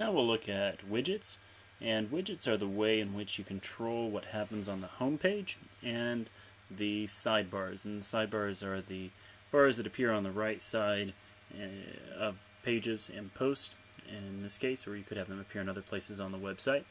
Now we'll look at widgets, and widgets are the way in which you control what happens on the home page and the sidebars. And the sidebars are the bars that appear on the right side of pages and posts in this case, or you could have them appear in other places on the website,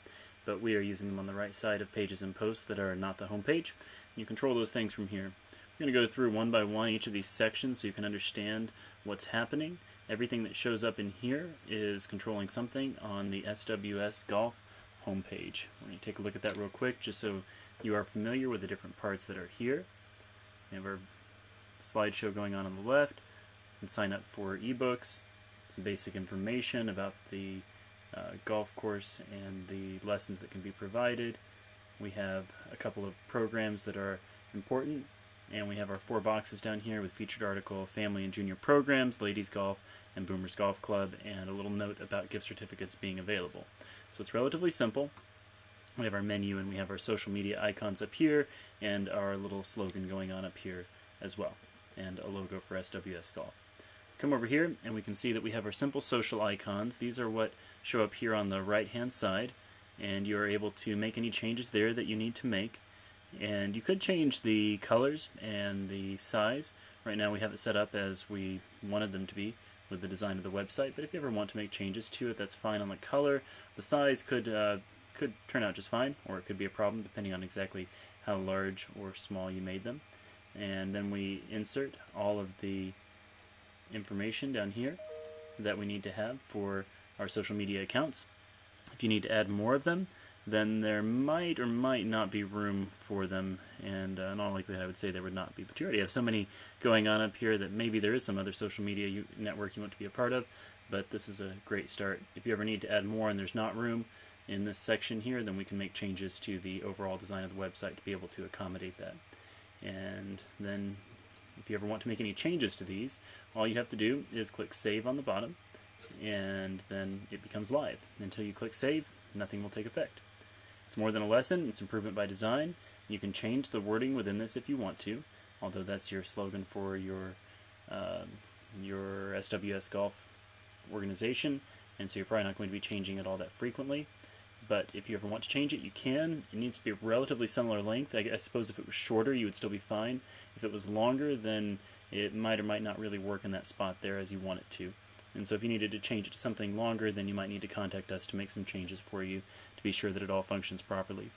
but we are using them on the right side of pages and posts that are not the home page. You control those things from here. We're going to go through one by one each of these sections so you can understand what's happening. Everything that shows up in here is controlling something on the SWS Golf homepage. We're going to take a look at that real quick just so you are familiar with the different parts that are here. We have our slideshow going on the left. You can sign up for ebooks, some basic information about the golf course and the lessons that can be provided. We have a couple of programs that are important, and we have our 4 boxes down here with featured article, family and junior programs, ladies golf, and Boomers Golf Club, and a little note about gift certificates being available. So it's relatively simple. We have our menu and we have our social media icons up here and our little slogan going on up here as well, and a logo for SWS Golf. Come over here and we can see that we have our simple social icons. These are what show up here on the right hand side, and you are able to make any changes there that you need to make. And you could change the colors and the size. Right now we have it set up as we wanted them to be with the design of the website, but if you ever want to make changes to it, that's fine on the color. The size could turn out just fine, or it could be a problem depending on exactly how large or small you made them. And then we insert all of the information down here that we need to have for our social media accounts. If you need to add more of them, then there might or might not be room for them, and in all likelihood I would say there would not be. But you already have so many going on up here that maybe there is some other social media network you want to be a part of, but this is a great start. If you ever need to add more and there's not room in this section here, then we can make changes to the overall design of the website to be able to accommodate that. And then if you ever want to make any changes to these, all you have to do is click Save on the bottom, and then it becomes live. Until you click Save, nothing will take effect. It's more than a lesson, it's improvement by design. You can change the wording within this if you want to, although that's your slogan for your SWS Golf organization, and so you're probably not going to be changing it all that frequently. But if you ever want to change it, you can. It needs to be a relatively similar length. I suppose if it was shorter, you would still be fine. If it was longer, then it might or might not really work in that spot there as you want it to. And so if you needed to change it to something longer, then you might need to contact us to make some changes for you to be sure that it all functions properly.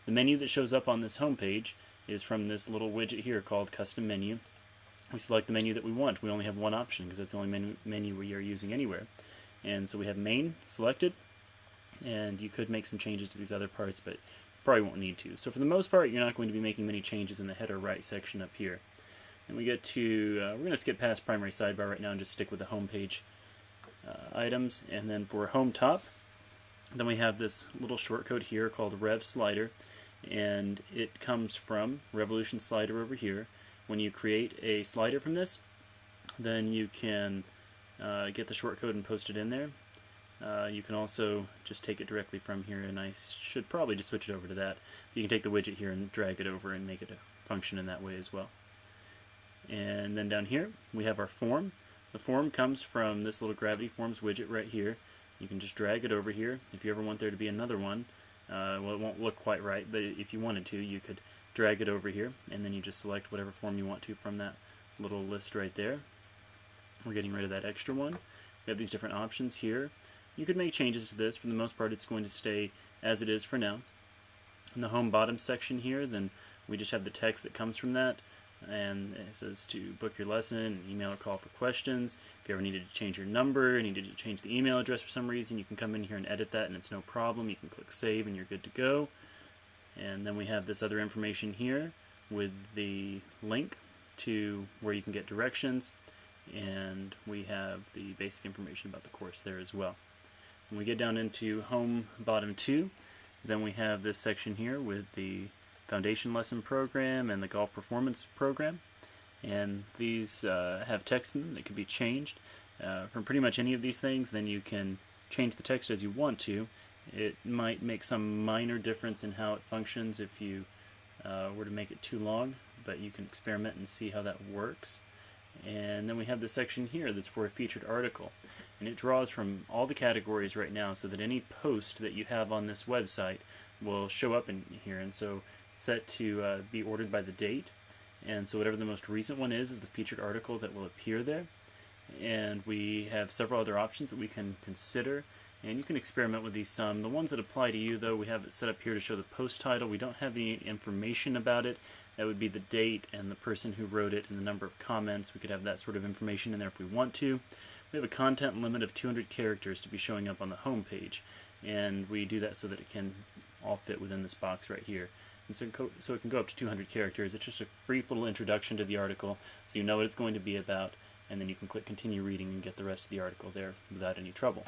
The menu that shows up on this home page is from this little widget here called Custom Menu. We select the menu that we want. We only have one option because that's the only menu we are using anywhere. And so we have Main selected, and you could make some changes to these other parts, but you probably won't need to. So for the most part, you're not going to be making many changes in the header right section up here. And we get to, we're going to skip past primary sidebar right now and just stick with the home page items. And then for home top, then we have this little shortcode here called Rev Slider, and it comes from Revolution Slider over here. When you create a slider from this, then you can get the shortcode and post it in there. You can also just take it directly from here, and I should probably just switch it over to that. You can take the widget here and drag it over and make it function in that way as well. And then down here we have our form. The form comes from this little Gravity Forms widget right here. You can just drag it over here. If you ever want there to be another one, well, it won't look quite right, but if you wanted to, you could drag it over here, and then you just select whatever form you want to from that little list right there. We're getting rid of that extra one. We have these different options here. You could make changes to this. For the most part, it's going to stay as it is for now. In the home bottom section here, then we just have the text that comes from that, and it says to book your lesson, email or call for questions. If you ever needed to change your number, needed to change the email address for some reason, you can come in here and edit that, and it's no problem. You can click Save and you're good to go. And then we have this other information here with the link to where you can get directions, and we have the basic information about the course there as well. When we get down into home bottom 2, then we have this section here with the foundation lesson program and the golf performance program, and these have text in them that can be changed from pretty much any of these things. Then you can change the text as you want to. It might make some minor difference in how it functions if you were to make it too long, but you can experiment and see how that works. And then we have this section here that's for a featured article. and it draws from all the categories right now so that any post that you have on this website will show up in here. And so set to be ordered by the date, and so whatever the most recent one is the featured article that will appear there. And we have several other options that we can consider, and you can experiment with these some. The ones that apply to you, though, we have it set up here to show the post title. We don't have any information about it. That would be the date and the person who wrote it and the number of comments. We could have that sort of information in there if we want to. We have a content limit of 200 characters to be showing up on the home page, and we do that so that it can all fit within this box right here. And so it can go up to 200 characters. It's just a brief little introduction to the article so you know what it's going to be about, and then you can click continue reading and get the rest of the article there without any trouble.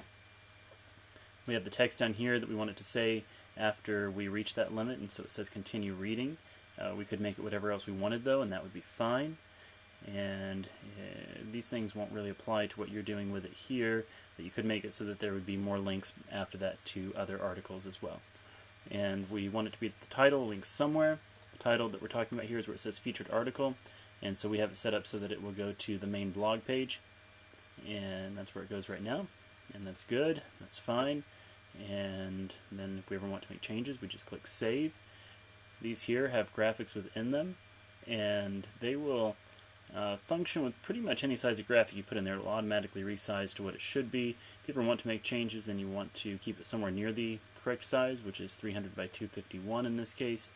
We have the text down here that we want it to say after we reach that limit, and so it says continue reading. We could make it whatever else we wanted, though, and that would be fine. And these things won't really apply to what you're doing with it here, but you could make it so that there would be more links after that to other articles as well. And we want it to be the title, links somewhere. The title that we're talking about here is where it says featured article, and so we have it set up so that it will go to the main blog page, and that's where it goes right now, and that's good, that's fine. And then if we ever want to make changes, we just click save. These here have graphics within them, and they will function with pretty much any size of graphic you put in there. It will automatically resize to what it should be. If you ever want to make changes, then you want to keep it somewhere near the correct size, which is 300 by 251 in this case,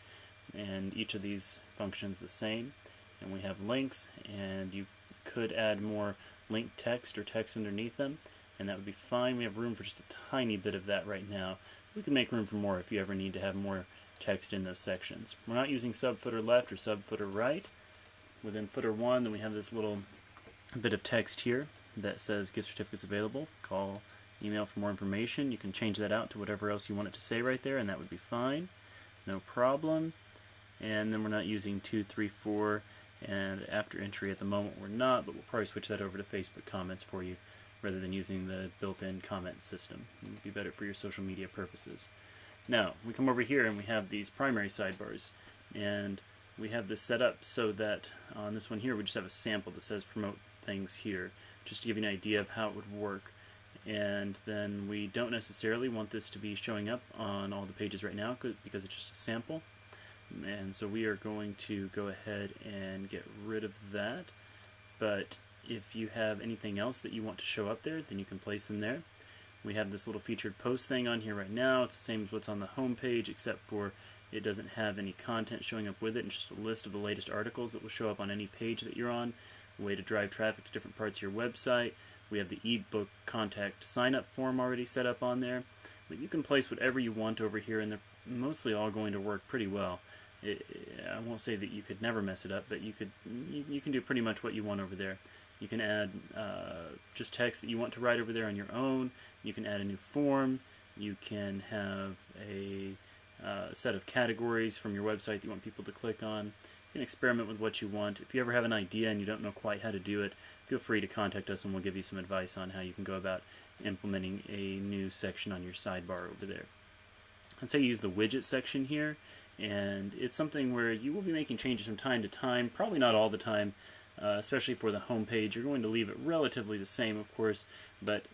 and each of these functions the same. And we have links, and you could add more link text or text underneath them, and that would be fine. We have room for just a tiny bit of that right now. We can make room for more if you ever need to have more text in those sections. We're not using subfooter left or subfooter right. Within footer 1, then we have this little bit of text here that says gift certificates available. Call, email for more information. You can change that out to whatever else you want it to say right there, and that would be fine. No problem. And then we're not using 2, 3, 4, and after entry at the moment we're not, but we'll probably switch that over to Facebook comments for you rather than using the built-in comment system. It would be better for your social media purposes. Now, we come over here and we have these primary sidebars, and we have this set up so that on this one here we just have a sample that says promote things here, just to give you an idea of how it would work. And then we don't necessarily want this to be showing up on all the pages right now because it's just a sample, and so we are going to go ahead and get rid of that. But if you have anything else that you want to show up there, then you can place them there. We have this little featured post thing on here right now. It's the same as what's on the home page, except for it doesn't have any content showing up with it. It's just a list of the latest articles that will show up on any page that you're on, a way to drive traffic to different parts of your website. We have the ebook contact sign-up form already set up on there. But you can place whatever you want over here, and they're mostly all going to work pretty well. I won't say that you could never mess it up, but you can do pretty much what you want over there. You can add just text that you want to write over there on your own. You can add a new form. You can have a set of categories from your website that you want people to click on. You can experiment with what you want. If you ever have an idea and you don't know quite how to do it, feel free to contact us and we'll give you some advice on how you can go about implementing a new section on your sidebar over there. Let's say you use the widget section here, and it's something where you will be making changes from time to time, probably not all the time. Especially for the home page, you're going to leave it relatively the same, of course, but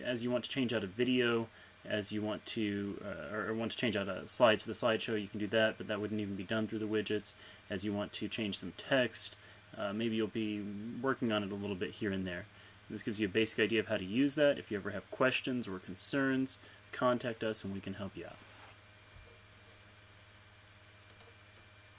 as you want to change out a video, as you want to, or want to change out slides for the slideshow, you can do that, but that wouldn't even be done through the widgets. As you want to change some text, maybe you'll be working on it a little bit here and there. This gives you a basic idea of how to use that. If you ever have questions or concerns, contact us and we can help you out.